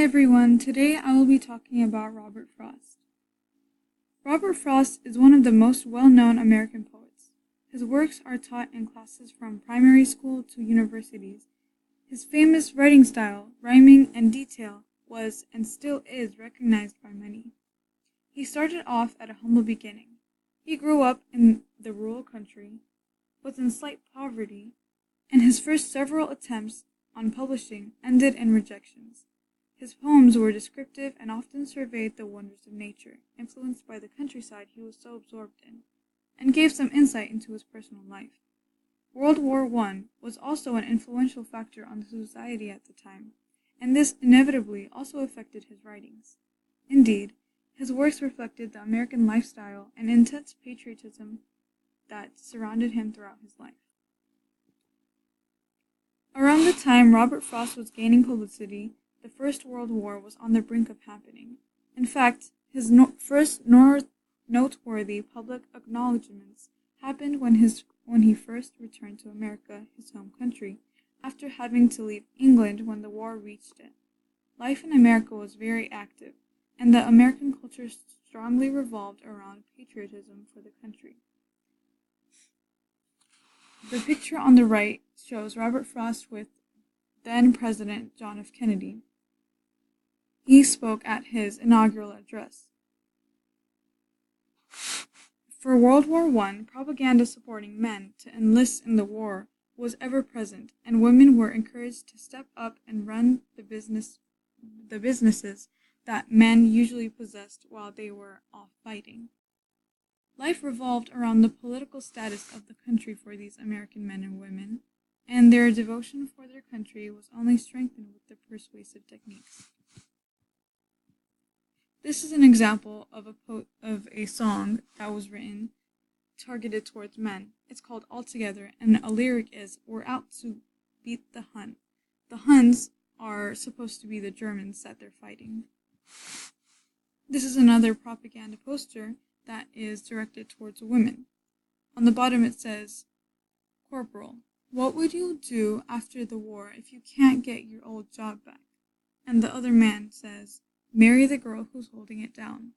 Hi everyone, today I will be talking about Robert Frost. Robert Frost is one of the most well-known American poets. His works are taught in classes from primary school to universities. His famous writing style, rhyming and detail, was and still is recognized by many. He started off at a humble beginning. He grew up in the rural country, was in slight poverty, and his first several attempts on publishing ended in rejections. His poems were descriptive and often surveyed the wonders of nature, influenced by the countryside he was so absorbed in, and gave some insight into his personal life. World War I was also an influential factor on society at the time, and this inevitably also affected his writings. Indeed, his works reflected the American lifestyle and intense patriotism that surrounded him throughout his life. Around the time Robert Frost was gaining publicity, the First World War was on the brink of happening. In fact, his first noteworthy public acknowledgments happened when he first returned to America, his home country, after having to leave England when the war reached it. Life in America was very active, and the American culture strongly revolved around patriotism for the country. The picture on the right shows Robert Frost with then President John F. Kennedy. He spoke at his inaugural address. For World War I, propaganda supporting men to enlist in the war was ever present, and women were encouraged to step up and run the businesses that men usually possessed while they were off fighting. Life revolved around the political status of the country for these American men and women, and their devotion for their country was only strengthened with the persuasive techniques. This is an example of a song that was written targeted towards men. It's called All Together, and a lyric is, "We're out to beat the Hun." The Huns are supposed to be the Germans that they're fighting. This is another propaganda poster that is directed towards women. On the bottom it says, "Corporal, what would you do after the war if you can't get your old job back?" And the other man says, "Marry the girl who's holding it down."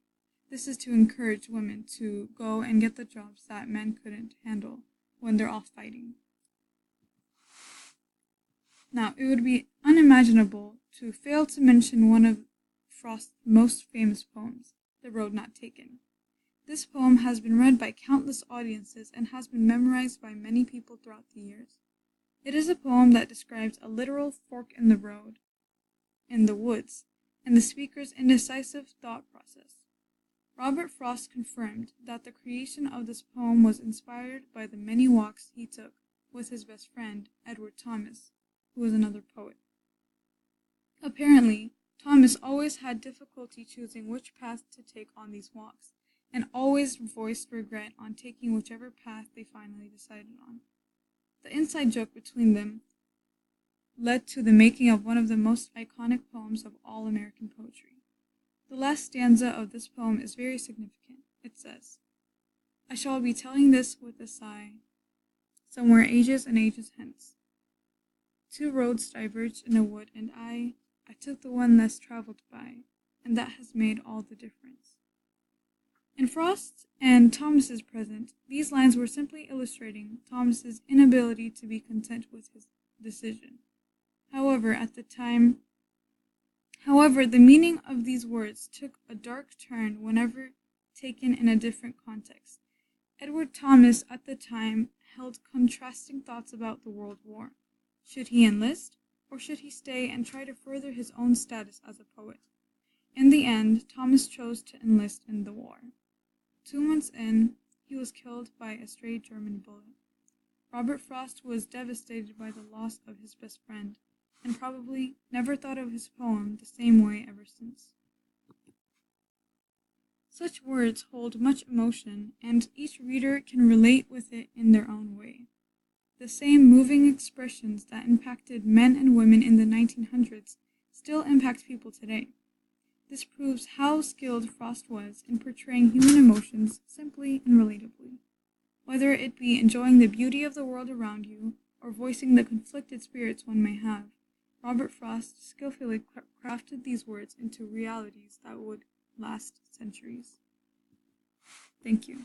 This is to encourage women to go and get the jobs that men couldn't handle when they're off fighting. Now, it would be unimaginable to fail to mention one of Frost's most famous poems, The Road Not Taken. This poem has been read by countless audiences and has been memorized by many people throughout the years. It is a poem that describes a literal fork in the road, in the woods, and the speaker's indecisive thought process. Robert Frost confirmed that the creation of this poem was inspired by the many walks he took with his best friend, Edward Thomas, who was another poet. Apparently, Thomas always had difficulty choosing which path to take on these walks, and always voiced regret on taking whichever path they finally decided on. The inside joke between them led to the making of one of the most iconic poems of all American poetry. The last stanza of this poem is very significant. It says, "I shall be telling this with a sigh, somewhere ages and ages hence. Two roads diverged in a wood, and I took the one less traveled by, and that has made all the difference." In Frost and Thomas's present, these lines were simply illustrating Thomas's inability to be content with his decision. However, the meaning of these words took a dark turn whenever taken in a different context. Edward Thomas at the time held contrasting thoughts about the World War. Should he enlist, or should he stay and try to further his own status as a poet? In the end, Thomas chose to enlist in the war. 2 months in, he was killed by a stray German bullet. Robert Frost was devastated by the loss of his best friend, and probably never thought of his poem the same way ever since. Such words hold much emotion, and each reader can relate with it in their own way. The same moving expressions that impacted men and women in the 1900s still impact people today. This proves how skilled Frost was in portraying human emotions simply and relatably. Whether it be enjoying the beauty of the world around you, or voicing the conflicted spirits one may have, Robert Frost skillfully crafted these words into realities that would last centuries. Thank you.